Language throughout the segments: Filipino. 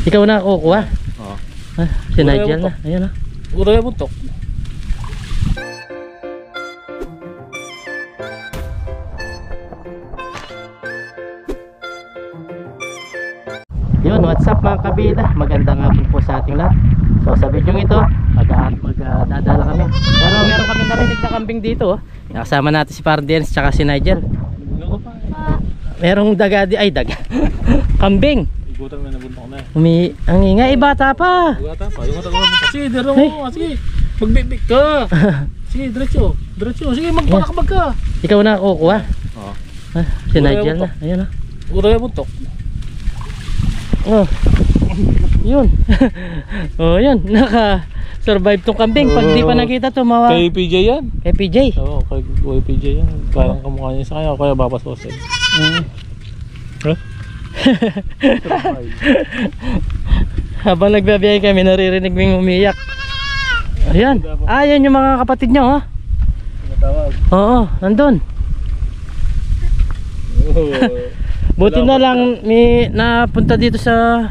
Ikaw na kukuha? Oo. Ah, si Nigel na. Ayan na. Uro yung buntok. Yun, what's up mga kabida? Magandang hapon po sa ating lahat. So sa video ito, magdadala kami. Pero meron kami narinig na kambing dito. Kasama natin si Pardians tsaka si Nigel. Merong kambing. Igutan na nabuntok na eh. Ang ingay, bata pa. Igutan pa, yung matagawa mo. Sige, dero mo. Sige, magbibig ka. Sige, diretso. Sige, magpakakabag ka. Ikaw na kukuha? Oo. Ah, si Nigel na. Ayan na. Uro yung buntok. Oh. Yun. Oh, yun. Naka-survive tong kambing. Pag di pa nakita to, Kay PJ yan. Kay PJ? Oo, kay PJ yan. Parang kamukha niya sa kanya o kaya bapasosin. Huh? Habang nagbabiyahe kami, naririnig mo yung umiyak. Ayan. Ayan yung mga kapatid nyo, ha? Matawag. Oo, nandun. Buti na lang may napunta dito sa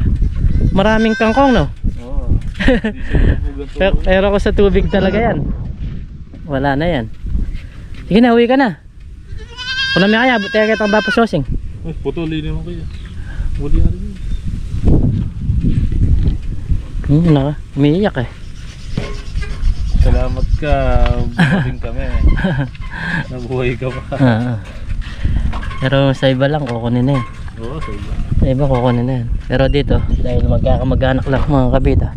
maraming kangkong, no? Oo. Pero ako sa tubig talaga yan. Wala na yan. Sige na, uwi ka na. Kung namin kaya, buti kaya kitang bapasosing. Putuli naman kayo. Muli na rin. Umiiyak eh. Salamat ka. Bumating kami. Nabuhay ka pa. Pero sa iba lang kukunin na yan. Oo, sa iba. Sa iba kukunin na yan. Pero dito, dahil magkakamag-anak lang mga kabida,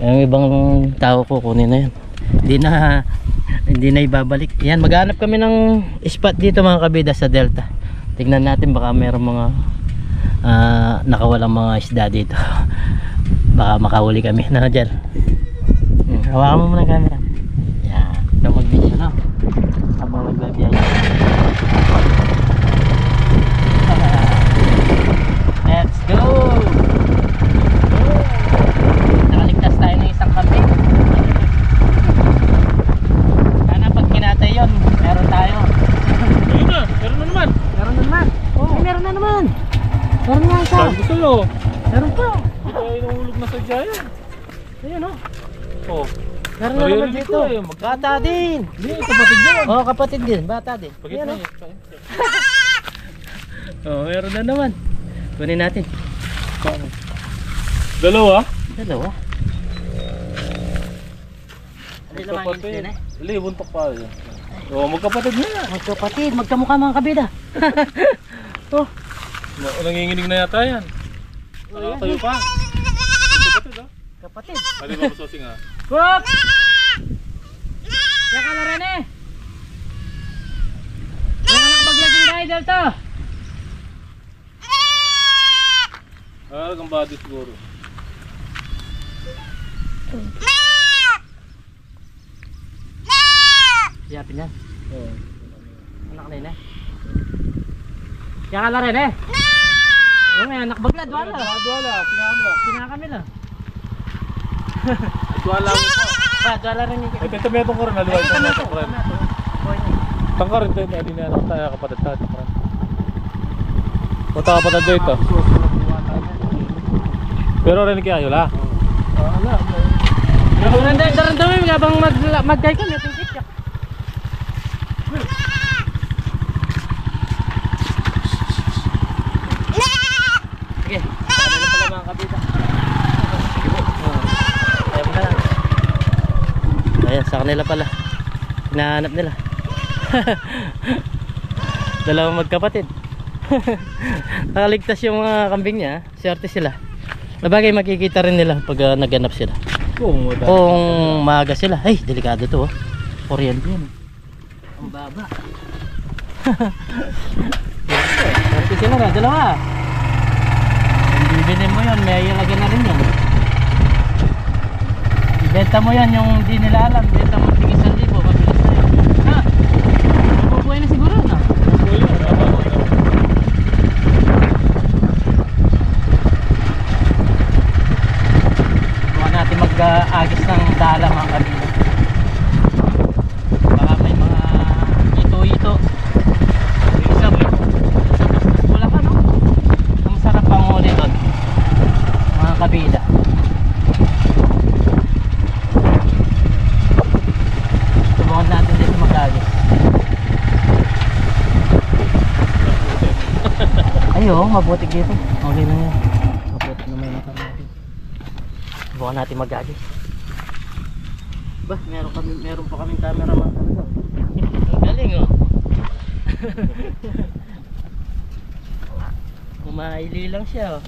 yung ibang tao kukunin na yan. Hindi na ibabalik. Yan, maghanap kami ng spot dito mga kabida sa Delta. Tignan natin, baka mayroong mga nakawalang mga isda dito. Baka makahuli kami na dyan. Hawakan mo muna ang camera. Yan, ikaw mag-video na habang nagbabiyahe. Let's go! Nakaligtas tayo ng isang kambing. Sana pag kinatay yun, meron tayo. Ayun na, meron na naman. Meron na naman. Oh, meron na naman. Meron nga isa. Sabi ko sa'yo. Meron pa. Hindi tayo nahulog na sa dyan. Ayun o. Oh. Meron na naman dito. Bata din. Hindi, kapatid yan. Oh, kapatid din. Bata din. Pagit na Oh, meron na naman. Kunin natin. Dalawa? Dalawa. Ano naman yun din eh? Hindi, buntok pa yun. Oo, magkapatid na. Magkapatid, magkamukha mga kabida. Oh. Nanginginig na yata yan. Tayo pa. Magkapatid ha? Kapatid. Pwede ba masosing ha? Whoop! Yan ka na rin eh. Yan ka nakapaglaging tayo Delta. Gambado siguro. Siyapin yan. Oo. Anak na yun eh. Yan ka na rin eh. Oo nga, nakbaglad wala. Dwala, sinama. Pinakami lang. Dwala mo pa. Ba, dwala rin yung... Ito metong ko rin, naluwag Ito ka na metong to. ko rin. Tangka rin tayo, hindi na anak tayo kapatid tayo. Punta kapatid tayo ito. Pero rin kayo la? Wala. Daran-daran habang mag-gay ka, may tingkit ka. Sige, saan na pala mga kabita. Ayan, sa kanila pala. Hinahanap nila. Dalawang magkapatid. Nakaligtas yung mga kambing niya. Swerte sila. Nabagay makikita rin nila pag naganap sila. Kung maaga sila. Ay, delikado to oh. Kuryente yan. Ang baba. Swerte sila na, dalawa. Bibinin mo yun, may ilagay na rin yan. Ibenta mo yan yung di nila alam. Ibenta mo 1,000, mabilis na yun. Ha? Mabubuhay na siguro na. Bukan natin mag-agis ng dala mga kabila. Baka may mga ito-ito. Isa wala ka no? Ang sarap ang huli doon. Mga kabida. Subukan natin dito mag-agis. Ayo, mabutik dito. Okay na yan. Mabutik na may mata natin. Subukan natin mag-agis. Ba, meron pa kaming cameraman. Ang galing oh. Umaili lang siya oh.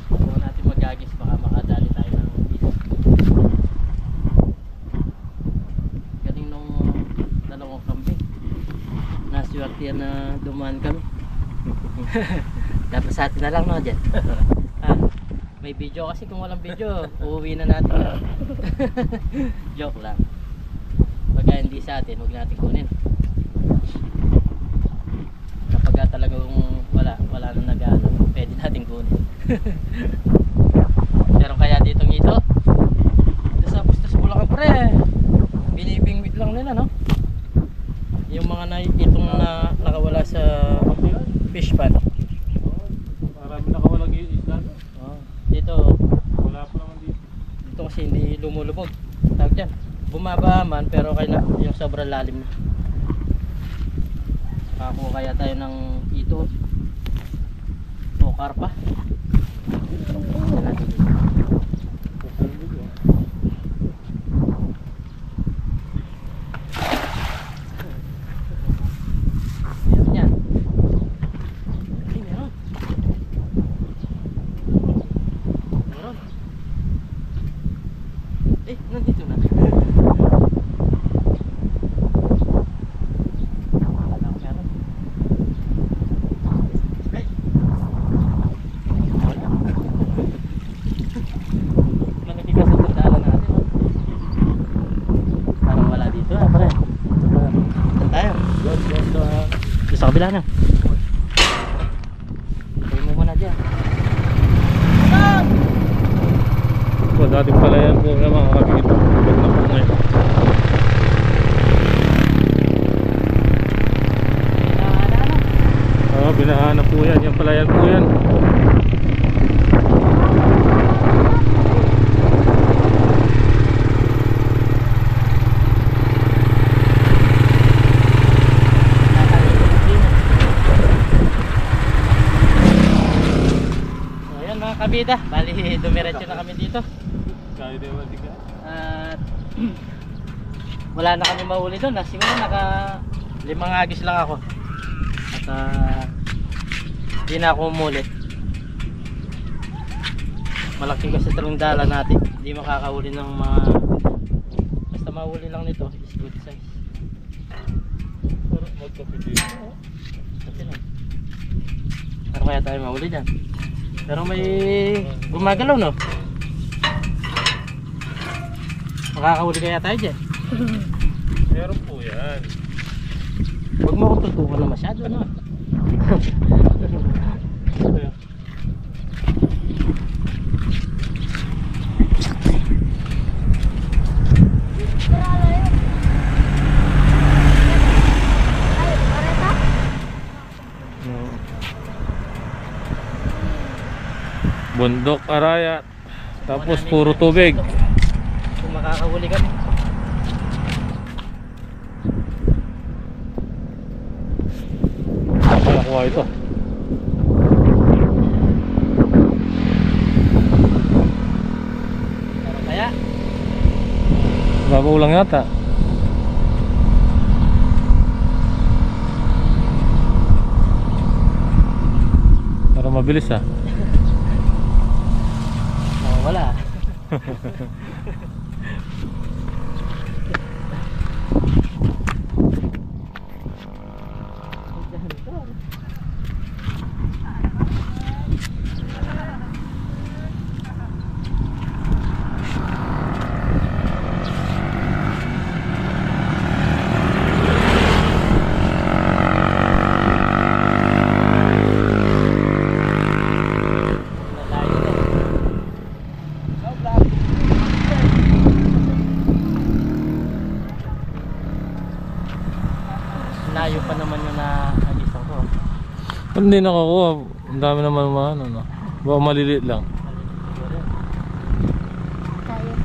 Subukan natin mag-agis, baka makadali tayo ng isa. Galing nung dalawang kambing. Naswerte yan na dumaan kami. Dapat sa atin na lang no dyan. May video kasi, kung walang video uuwi na natin. Joke lang. Pagka hindi sa atin, huwag natin kunin. Kapag talagang wala na nag-ano, pwede natin kunin. Pero kaya ditong ito sa Bustos Bulacan pre, binibingwit lang nila no, yung mga itong na nakawala sa fish pan. Marami nakawalang isla. Dito Wala pa naman dito. dito kasi hindi lumulubog, tawag dyan, bumaba man pero kaya yung sobrang lalim na. Ako kaya tayo ng ito o karpa. Meron yan. Ay, meron. Meron. Eh, nandito na. Sa kabila na. Tayo mo muna dyan. Dating pala yan po mga kabida. Huwag na po ngayon. Oo, binahan na po yan. Yan pala yan po yan. Kabida, bali dumiretso na kami dito. At wala na kami mahuli doon. Siguro naka 5 agis lang ako. At di na ako umulit. Malaki kasi itong dala natin. Hindi makakahuli ng mga, basta mahuli lang nito is good size. Pero kaya tayo mahuli dyan. Pero may gumagalaw no? Makakahuli kaya tayo dyan? Meron po yan. Huwag mo akong tutukan na masyado no? Bundok Arayat. Tapos puro tubig. Kung makakahuli kami. Nakuha ito. Pero kaya Bago lang yata. Pero mabilis ah. wala. Layo pa naman yung naagisan ko. Hindi nakakuha. Ang dami naman ano, no? Baka maliliit lang. Tayo.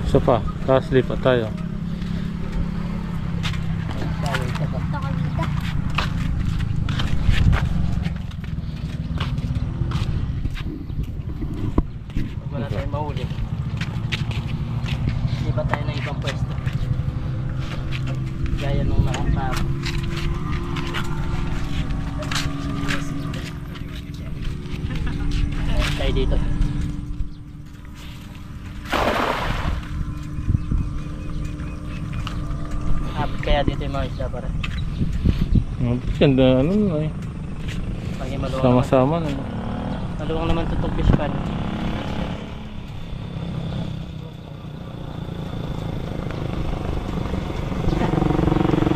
Isa pa. Tapos lipat tayo. Ito kabida. Wala tayong mahuli. Iba tayo ng ibang pwesto. Gaya nung nakatap. Tayo dito. Kaya dito yung mga isda para. Ganda ano na eh. Pag maluwang naman. Sama-sama na. Maluwang naman tutong fish pan.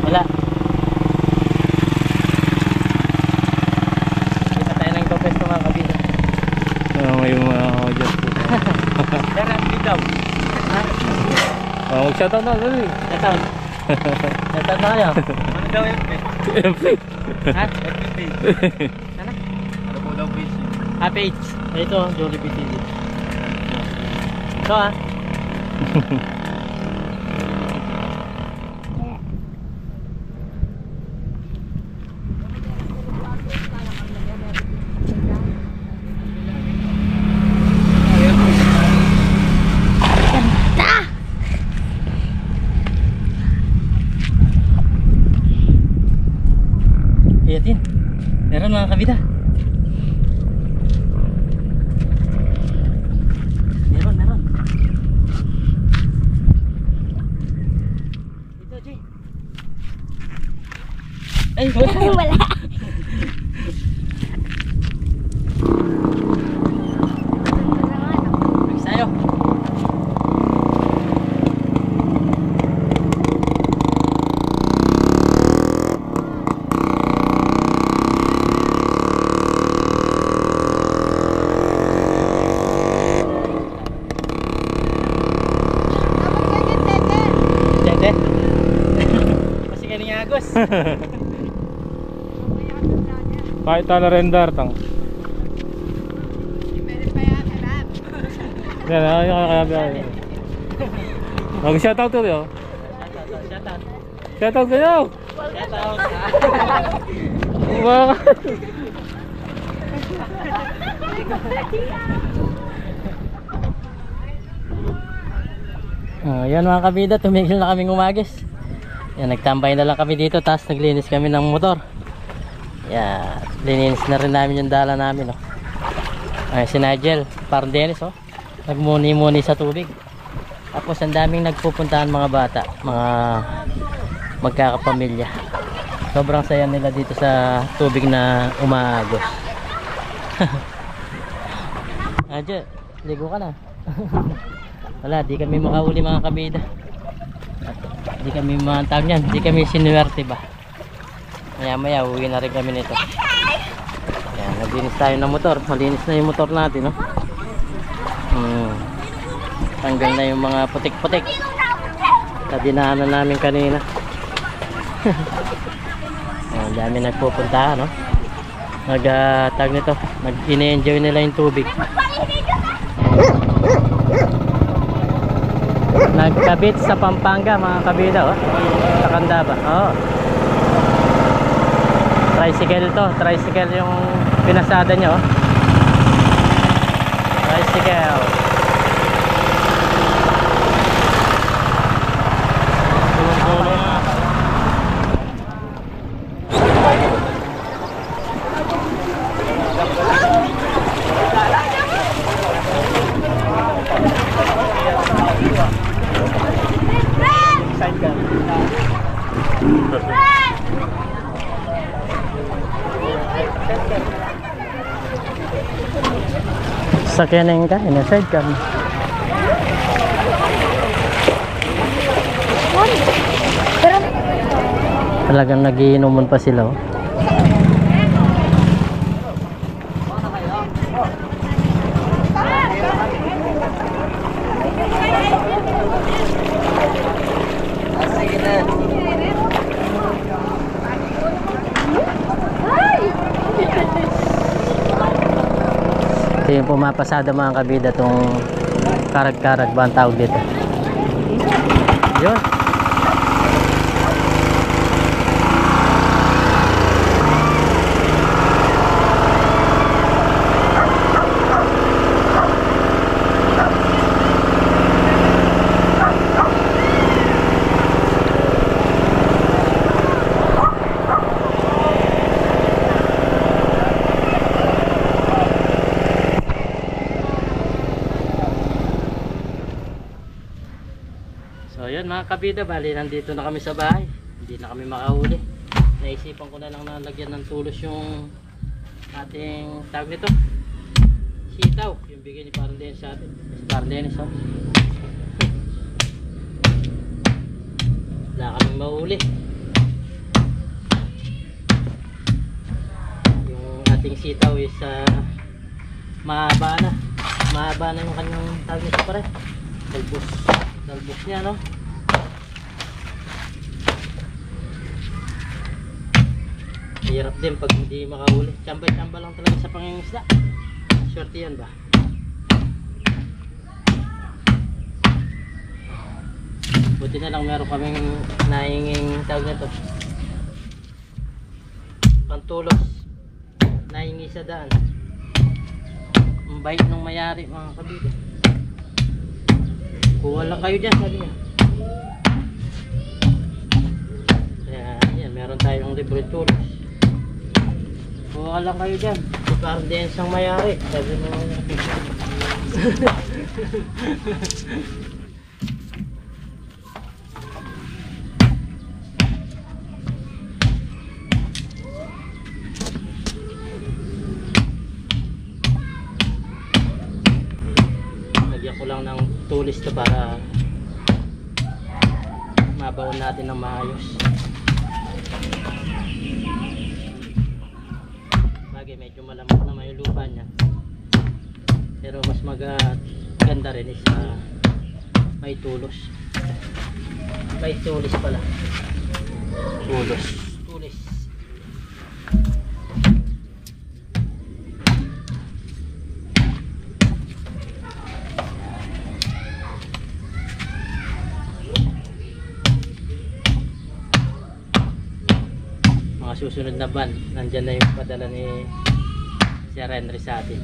Wala. Kita tayo ng ibang pwesto mga kabila. May mga dyan po. Darat bitaw. Mag-shoutout na dali. Shoutout. Shoutout na kayo. Ano daw yung FP. ha? FPP. Ano? Ano po daw page? Page. Ito, Jollibee TV. Ito ah. Iyatin. Meron mga kabida. Meron. Ito, Jay. Ay, wala. Wala. Next tayo. Dede. Masih ka ni Agos. Kahit na render tang. Yan, kaya. Mag-shoutout to yo. Shoutout kayo. Wow. Yan mga kabida, tumigil na kaming umagis. Yan, nagtambay na lang kami dito, tapos naglinis kami ng motor. Yan, lininis na rin namin yung dala namin. Oh. Ay, si Nigel, parang Dennis, oh. Nagmuni-muni sa tubig. Tapos ang daming nagpupuntahan mga bata, mga magkakapamilya. Sobrang saya nila dito sa tubig na umaagos. Adyo, ligo ka na. Wala, di kami makahuli mga kabida. Di kami tawag yan, di kami sinuwerte ba. Maya maya uwi na rin kami nito. Ayan, naglinis tayo ng motor. Malinis na yung motor natin, no? Tanggal na yung mga putik-putik sa dinaanan namin kanina. Ayan, dami nagpupunta, no? Tag nito, nag-enjoy nila yung tubig. Nagkabit sa Pampanga mga kabida, oh. Sa Candaba, oh. Tricycle to, tricycle yung pinasada niya, oh. Tricycle. Sakyan na yung kain, side cam. Talagang nagiinuman pa sila, oh. Sige na. Ito yung pumapasada mga kabida, itong karag-karag ba ang tawag dito. Yun. So yun mga kabida, bali nandito na kami sa bahay. Hindi na kami makahuli. Naisipan ko na lang na lagyan ng tulos yung ating tawag nito, sitaw, yung bigay ni Parang Dennis sa atin. Si Parang Dennis, oh. Wala kaming mahuli. Yung ating sitaw is mahaba na yung kanyang tawag nito pare. Talbos niya, no? Hirap din pag hindi makahuli. Tsamba-tsamba lang talaga sa pangingisda. Swerte yan ba? Buti na lang meron kaming nahinging tawag nito, pantulos, nahingi sa daan. Ang bait nung mayari mga kabida. Kuha lang kayo dyan, sabi niya. Kaya yan, meron tayong libre tulos. Kuha lang kayo dyan. Si Parang Dennis ang mayari, sabi mo. Lagyan ko lang ng tulis to para mabaon natin ng maayos. Bagay medyo malamok na may lupa niya, pero mas maganda rin is may tulos. May tulis pala. Tulis. Mga susunod na ban, nandyan na yung padala ni Sir Henry sa atin.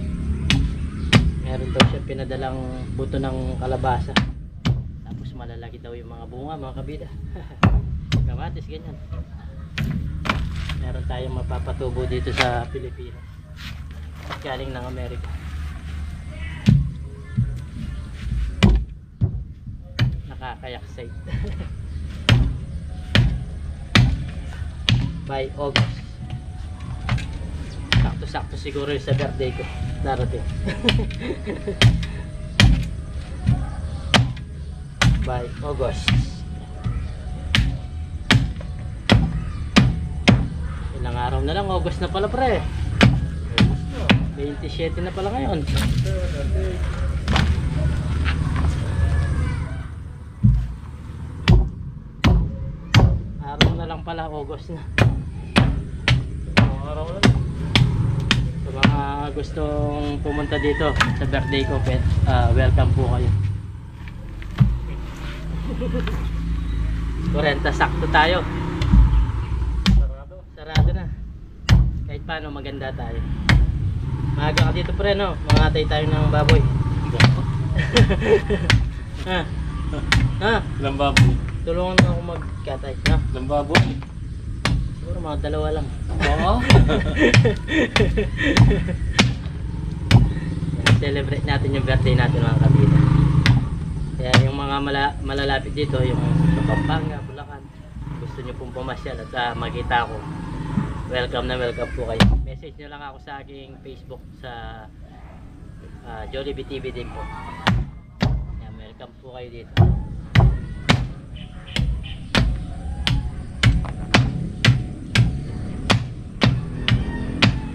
Meron daw siya pinadalang buto ng kalabasa, tapos malalaki daw yung mga bunga mga kabida. Kamatis ganyan. Meron tayong mapapatubo dito sa Pilipinas galing ng Amerika. Nakakayaksay. By August. Sakto-sakto siguro yung sa birthday ko darating. By August. Ilang araw na lang, August na pala pre. 27 na pala ngayon. Araw na lang pala, August na. Sa mga gustong pumunta dito sa birthday ko, welcome po kayo. 40 sakto tayo. Sarado na. Kahit paano maganda tayo. Maaga ka dito pre, no? Mangatay tayo ng baboy. Ha? Ha? Lambaboy. Tulungan mo ako magkatay, no? Lambaboy. Siguro mga dalawa lang. Oo. Celebrate natin yung birthday natin mga kabila. Kaya yung mga malalapit dito, yung sa Pampanga, Bulacan, gusto nyo pong pumasyal at makita ko, welcome na welcome po kayo. Message nyo lang ako sa aking Facebook sa Jollibee TV din po. Yan, welcome po kayo dito.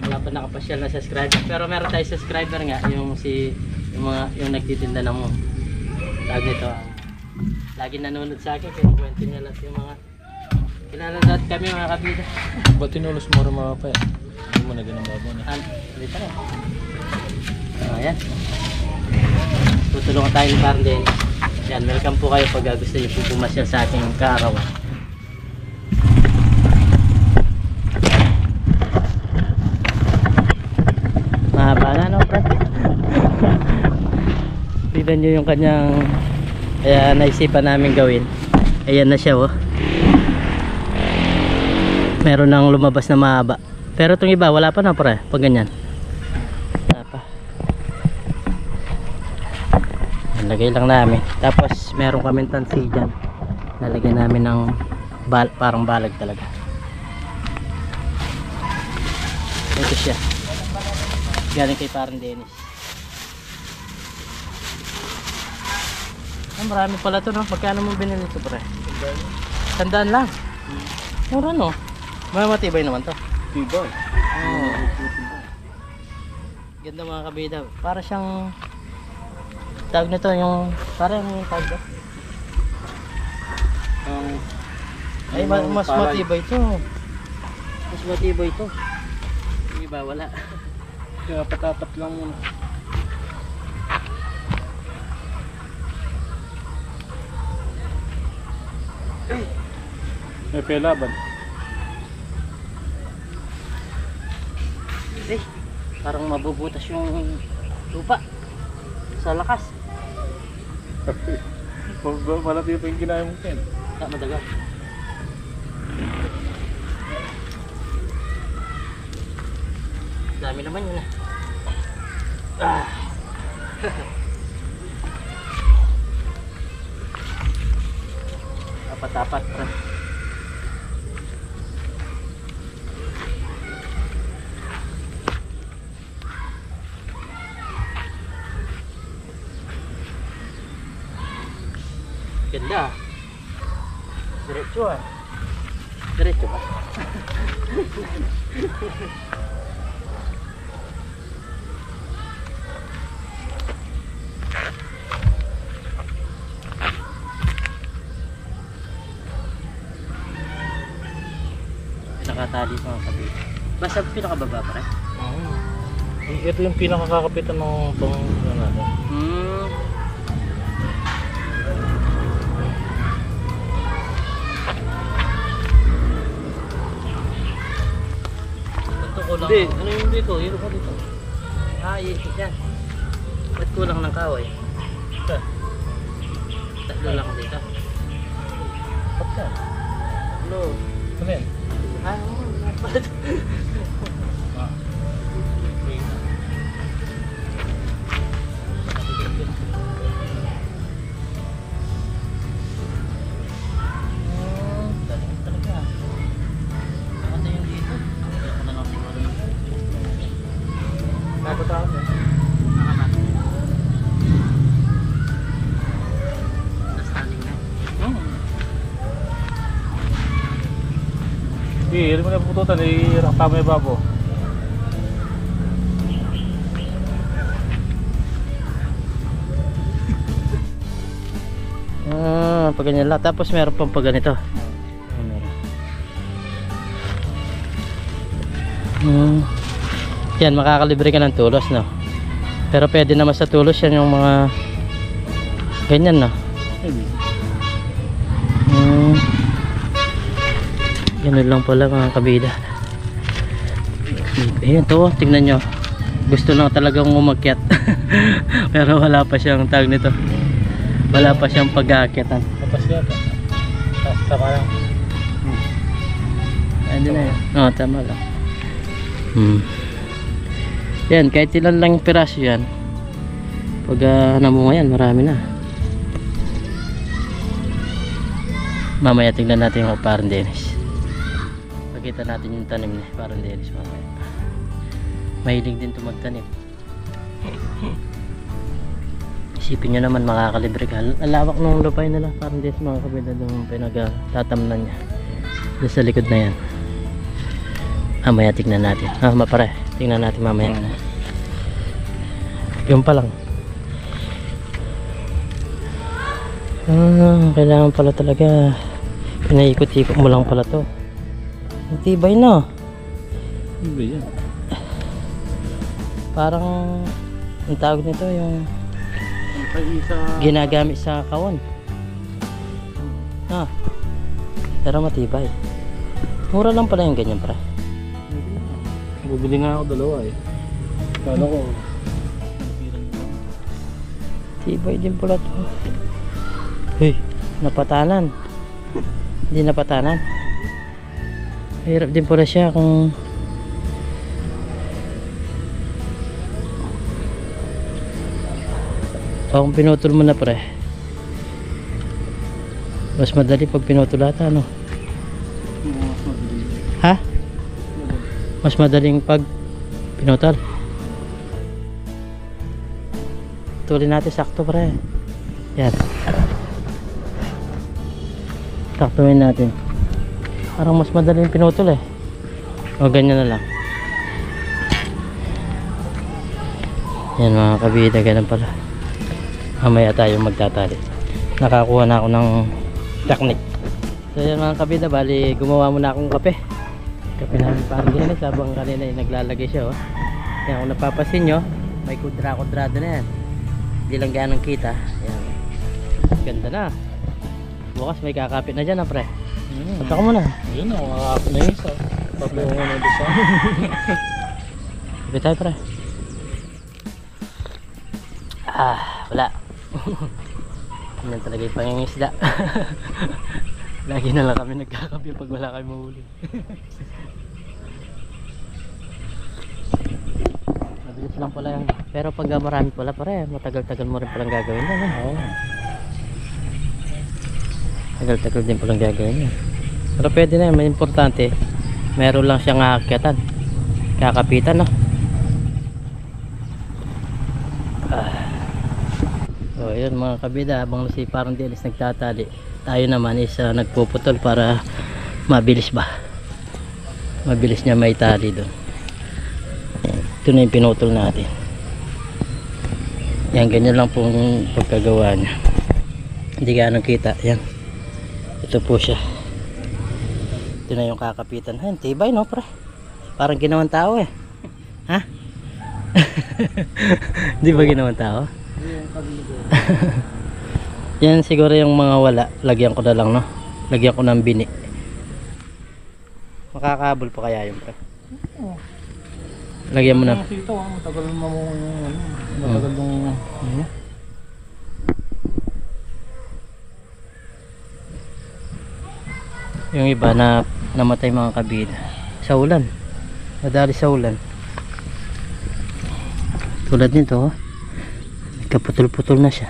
Wala pa nakapasyal na subscriber, pero meron tayo subscriber nga, yung yung nagtitinda ng tawag nito, lagi nanonood sa akin, kinukwento niya lahat yung mga kilala lahat kami mga kabida. Ba't tinulos mo rin mga pa? Hindi mo na ganun babo na. Dito na. Ayan. Tutulungan tayo ni Parang Dennis. Yan, welcome po kayo pag gusto niyo po pumasyal sa ating kaarawan. Mahaba na, no, Fred? Tignan nyo yung kanyang naisipan namin gawin. Ayan na siya, oh. Meron nang lumabas na mahaba. Pero itong iba, wala pa na, pre. Pag ganyan. Wala pa. Nalagay lang namin. Tapos, meron kaming tansi dyan. Nalagyan namin ng parang balag talaga. Ito siya. Galing kay Parang Dennis. Marami pala ito, no? Magkano mo binili ito, pre? 100 lang. Mura, no? Matibay naman to. Tibay. Oh. Ganda mga kabida. Para siyang tawag nito yung parang yung tawag ba? Ay, mas matibay ito. Mas matibay ito. Yung iba wala. Kaya patapat lang muna. May pelaban. Eh, parang mabubutas yung lupa sa lakas. Malati pa yung ginaya mo pen. Madagal. Dami naman yun, ah. Apat-apat, pre. Ganda. Diretso, ah. Diretso ba? Pinakatali mga kabila. Basta pinakababa pa rin? Ito yung pinakakapitan ng pang ano natin. Kulang. Hindi, ano yung dito? Hiro ko dito. Iikot yan. Ba't kulang ng kaway? Tatlo lang dito. Kapsa. Ano? Ano yan? Dapat. Hindi mo na pututan, tama yung babo. Pag ganyan lang. Tapos meron pang pag ganito. Yan, makakalibre ka ng tulos, no? Pero pwede naman sa tulos yan yung mga ganyan, no? Ganun lang pala mga kabida. Ayan to, tingnan nyo. Gusto lang talagang umakyat. Pero wala pa siyang tag nito. Wala pa siyang pag-aakyatan. Tapos yata. Tama lang. Ano na yun? Oo, tama lang. Yan, kahit ilan lang piraso yan. Pag namunga yan, marami na. Mamaya tingnan natin yung Parang Dennis. Pakita natin yung tanim ni Parang Dennis mamaya. Mahilig din ito magtanim. Isipin nyo naman, makakalibre ka. Alawak ng lupay nila Parang Dennis mga kabida yung pinagtatamnan niya. Doon sa likod na yan. Mamaya tingnan natin. Mapare. Tingnan natin mamaya. Yung pa lang. Kailangan pala talaga pinaikot-ikot mo lang pala to. Ang tibay na. Hindi yan. Parang ang tawag nito yung Isa. ginagamit sa kawan. Ah, pero matibay. Mura lang pala yung ganyan, pre. Bubili nga ako dalawa eh. Kala ko. Tibay din pala to. Hey, napatanan. Hindi napatanan. Hirap din pala siya kung kung pinutol mo na, pre. Mas madali pag pinutol ata, no? Ha? Mas madaling pag pinutol. Tulin natin sakto, pre. Yan. Saktuin natin. Parang mas madaling pinutol eh. O ganyan na lang. Yan mga kabida, ganun pala. Mamaya tayo magtatali. Nakakuha na ako ng technique. So yan mga kabida, bali gumawa muna akong kape. Kape namin parang ginis habang kanina yung naglalagay siya, oh. Yan, kung napapasin nyo, may kudra-kudrado na yan. Hindi lang ganang kita. Yan. Ganda na. Bukas may kakapit na dyan, pre. Punta ko muna. Yun na, makakapit na yun sa papungo na doon sa. Kapit tayo, pre. Wala. Yan talaga yung pangingisda. Lagi na lang kami nagkakapi pag wala kayo mahuli. Mabilis lang pala yan. Pero pag marami pala, pare, matagal-tagal mo rin palang gagawin yan. Oo. Tagal-tagal din palang gagawin yan. Pero pwede na yan, may importante. Meron lang siyang aakyatan. Kakapitan, no? So yun mga kabida, habang si parang Dennis nagtatali, tayo naman is nagpuputol para mabilis ba, mabilis niya may tali doon. Ito na yung pinutol natin. Yan, ganyan lang pong pagkagawa niya. Hindi ganong kita. Yan, ito po siya. Ito na yung kakapitan. Yan, tibay, no, pre? Parang ginawang tao eh. Ha? Di ba ginawang tao? Yan siguro yung mga wala, lagyan ko na lang, no? Lagyan ko ng bini. Makakahabol pa kaya yun, pre? Lagyan mo na. Ito, matagal mo matagal nung Yung iba na namatay mga kabida sa ulan. Madali sa ulan. Tulad nito, oh. Nagkaputol-putol na siya.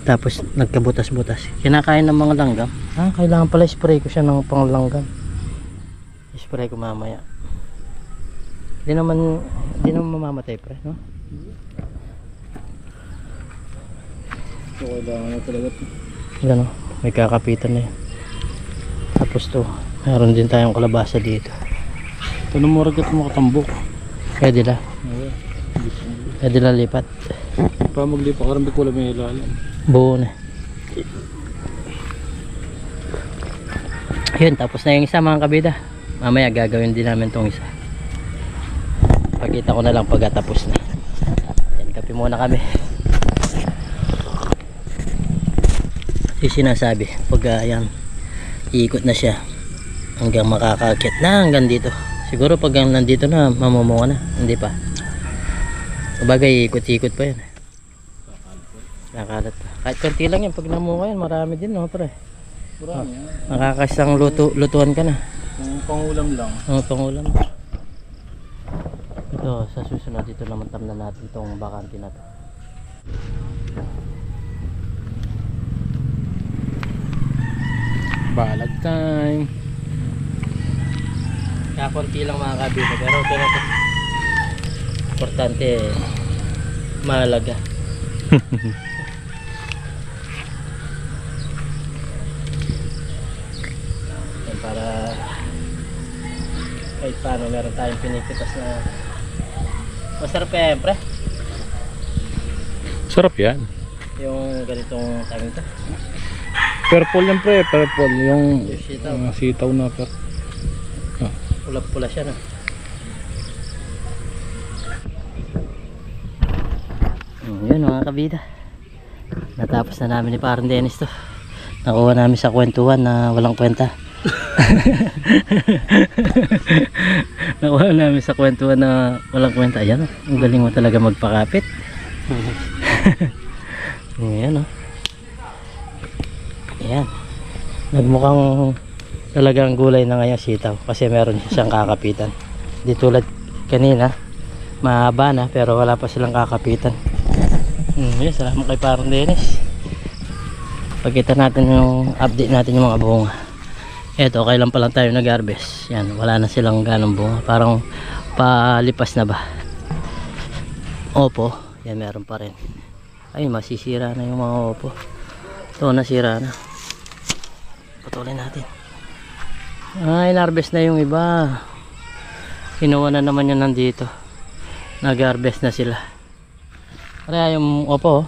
Tapos nagkabutas-butas. Kinakain ng mga langgam. Kailangan pala spray ko siya ng panglanggam. Spray ko mamaya. Hindi naman mamamatay, pre, no? So, kailangan mo talaga ito. Yan, oh. May kakapitan na yan. Tapos to, meron din tayong kalabasa dito. Tanong mo rin mo katambok. Pwede la. Pwede la lipat. Pa maglipa ka rin di ko alam yung ilalim. Buo na. Yun, tapos na yung isa mga kabida. Mamaya gagawin din namin tong isa. Pagkita ko na lang pagkatapos na. Yan, kape muna kami. Yung sinasabi, pag yan, iikot na siya hanggang makakakit na hanggang dito. Siguro pag nandito na, mamumunga na. Hindi pa. Sabagay, ikot-ikot pa yan. Nakalat pa. Kahit konti lang yan, pag namunga yan, marami din, no, pre. Marami. Makakasang lutuan ka na. Kung pangulam lang. Pangulam. Ito, sa susunod dito naman tamnan natin itong bakante na to. Balag time. Kakunti lang mga kabida, pero importante, mahalaga. Yan, para kahit paano meron tayong pinipitas na masarap yan, pre. Sarap yan. Yung ganitong tawag ito. Purple yan, pre. Purple. Yung Sitaw. sitaw na per. Pula-pula siya, no? Yun mga kabida. Natapos na namin ni Parang Dennis to. Nakuha namin sa kwentuhan na walang kwenta. Nakuha namin sa kwentuhan na walang kwenta. Ayan, ang galing mo talaga magpakapit. Ayan, oh. Ayan. Nagmukhang talagang gulay na ngayon sitaw kasi meron siyang kakapitan. Di tulad kanina, mahaba na pero wala pa silang kakapitan. Yes, salamat kay Parang Dennis. Pagkita natin yung update natin yung mga bunga. Eto, okay lang pa lang tayo nag-harvest. Yan, wala na silang ganong bunga. Parang palipas na ba. Opo, yan meron pa rin. Ay, masisira na yung mga opo. Ito, nasira na. Putulin natin. Ay, na-harvest na yung iba. Kinuha na naman yan nandito. Nag-harvest na sila. Kaya yung opo,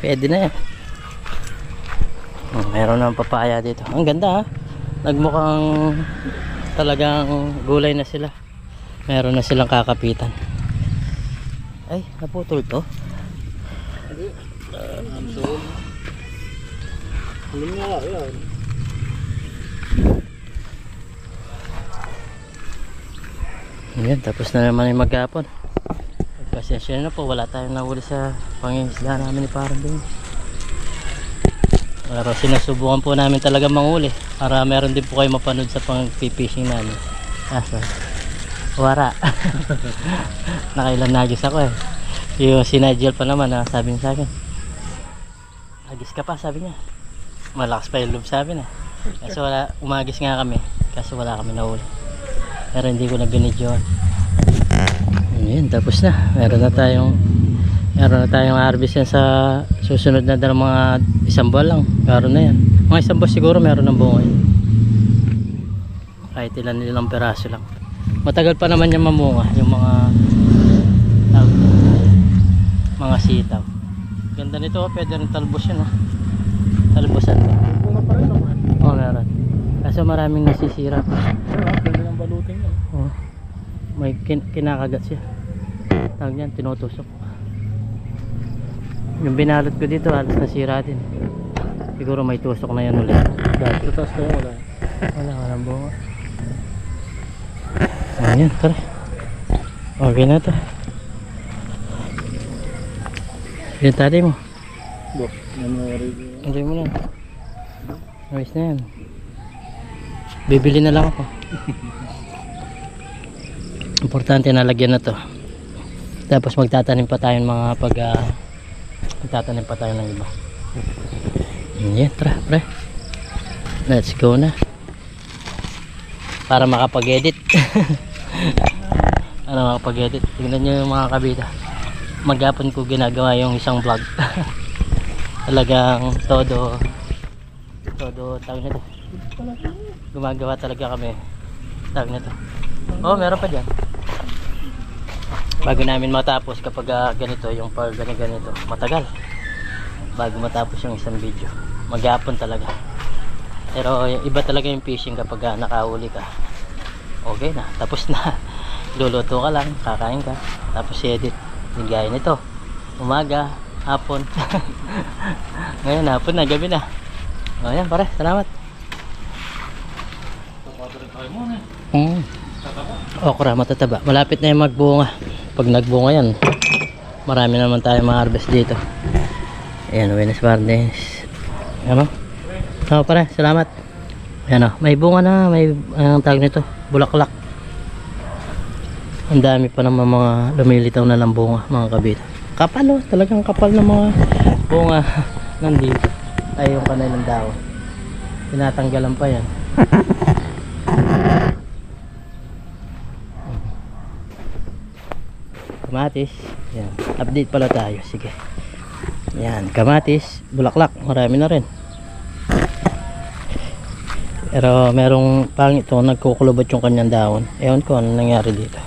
pwede na yan. Meron ng papaya dito. Ang ganda ha. Nagmukhang talagang gulay na sila. Meron na silang kakapitan. Ay, naputol to. Ayan, tapos na naman yung maghapon. Pasensya na po, wala tayong nahuli sa pangingisda namin ni Parang Dennis. Pero sinusubukan po namin talaga manghuli para meron din po kayo mapanood sa pang-fishing namin. Wara. Nakailan nagis ako eh. Yung si Nigel pa naman sabi niya sa akin, agis ka pa, sabi niya. Malakas pa yung loob, sabi na. Kasi wala, umagis nga kami kasi wala kami nahuli. Pero hindi ko na binidyoan. Ayan, tapos na. Meron na tayong harvest yan sa susunod na mga isang buwan lang. Meron na yan. Mga isang buwan siguro meron ng bunga yun. Kahit ilang peraso lang. Matagal pa naman yung mamunga. Yung mga sitaw. Ganda nito, pwede rin talbos yun. Talbosan to. Bunga pa rin naman. Oo, meron. Kaso maraming nasisira pa. Pwede ng balutin yan. Oo. May kinakagat siya. Tawag niyan, tinutusok. Yung binalot ko dito, halos nasira din. Siguro may tusok na yan ulit. Dahil sa taas kaya wala. Walang bunga. Ayan, tara. Okay na to. Yung tali mo. Bok, nangyari. Enjoy mo na. Ayos na yan. Bibili na lang ako. Importante na lagyan na to. Tapos magtatanim pa tayo ng mga magtatanim pa tayo ng iba. Yan, tara, pre. Let's go na. Para makapag-edit. Para makapag-edit. Tingnan nyo yung mga kabida. Maghapon ko ginagawa yung isang vlog. Talagang todo tawag nito. Gumagawa talaga kami. Tawag nito. Oh, meron pa dyan. Bago namin matapos kapag ganito, yung pag ganito, matagal bago matapos yung isang video. Maghapon talaga. Pero iba talaga yung fishing kapag nakahuli ka. Okay na, tapos na. Luluto ka lang, kakain ka, tapos edit. Gaya nito, umaga, hapon. Ngayon hapon na, gabi na. Ayan pare, salamat. Okra matataba, malapit na yung magbunga. Pag nagbunga yan, marami naman tayong ma-harvest dito. Ayan, Buenos Aires. Ano? Oo pare, salamat. Ayan o, may bunga na, may tawag nito, bulaklak. Ang dami pa naman mga lumilitaw na ng bunga, mga kabita. Kapal o, talagang kapal na mga bunga nandito. Ay yung kanilang dahon. Tinatanggalan pa yan. Kamatis. Yan. Update pala tayo. Sige. Yan. Kamatis. Bulaklak. Marami na rin. Pero merong pangit ito. Nagkukulubot yung kanyang dahon. Ewan ko ano nangyari dito.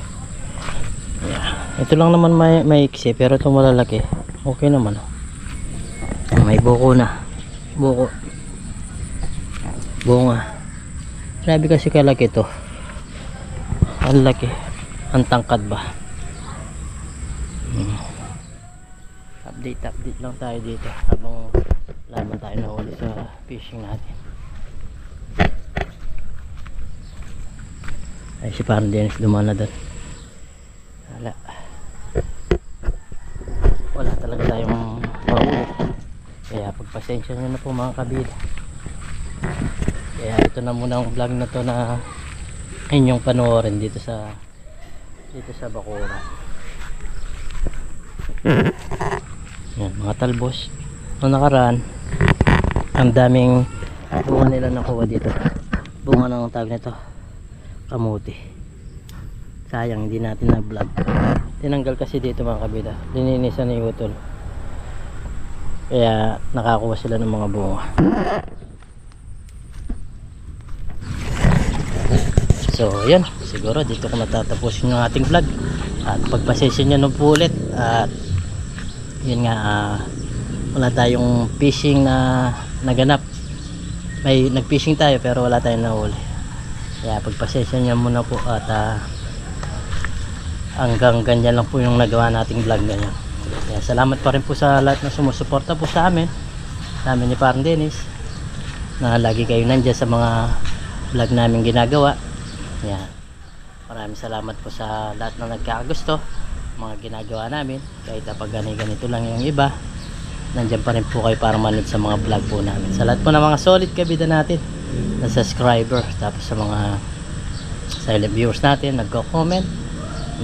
Yan. Ito lang naman may iksi. Pero ito malalaki. Okay naman. May buko na. Buko. Bunga. Grabe kasi kalaki ito. Ang laki. Ang tangkad ba? update lang tayo dito habang laban tayo na uli sa fishing natin. Ay, si parang Dennis dumaan na doon. Wala talaga tayong mahuli, kaya pagpasensya nyo na po mga kabida. Kaya ito na muna ang vlog na to na inyong panoorin dito sa Bacoran. Yan, mga talbos. Noong nakaraan, ang daming bunga nila nakuha dito. Bunga ng tawag nito, kamuti. Sayang hindi natin na vlog. Tinanggal kasi dito mga kabida, lininisan ni Utol, kaya nakakuha sila ng mga bunga. So yun, siguro dito ko matatapusin yung ating vlog. At pagpasensya nyo nung po ulit. At yun nga, wala tayong fishing na naganap. May nag-fishing tayo pero wala tayong nahuli. Kaya pagpasensya nyo muna po. At hanggang ganyan lang po yung nagawa nating vlog ganyan. Kaya salamat pa rin po sa lahat na sumusuporta po sa amin. Namin ni Parang Dennis, na lagi kayo nandyan sa mga vlog namin ginagawa. Yan. Maraming salamat po sa lahat na nagkakagusto mga ginagawa namin. Kahit pag ganito lang yung iba, nandyan pa rin po kayo para manood sa mga vlog po namin. Sa lahat po ng mga solid kabida natin na subscriber, tapos sa mga silent viewers natin, nagko-comment,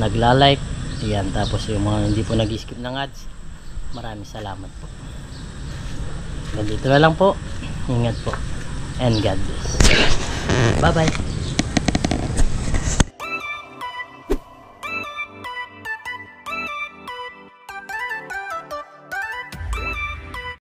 nagla-like, yan, tapos yung mga hindi po nag-skip ng ads, maraming salamat po. Ganito na lang po. Ingat po and God bless. Bye bye.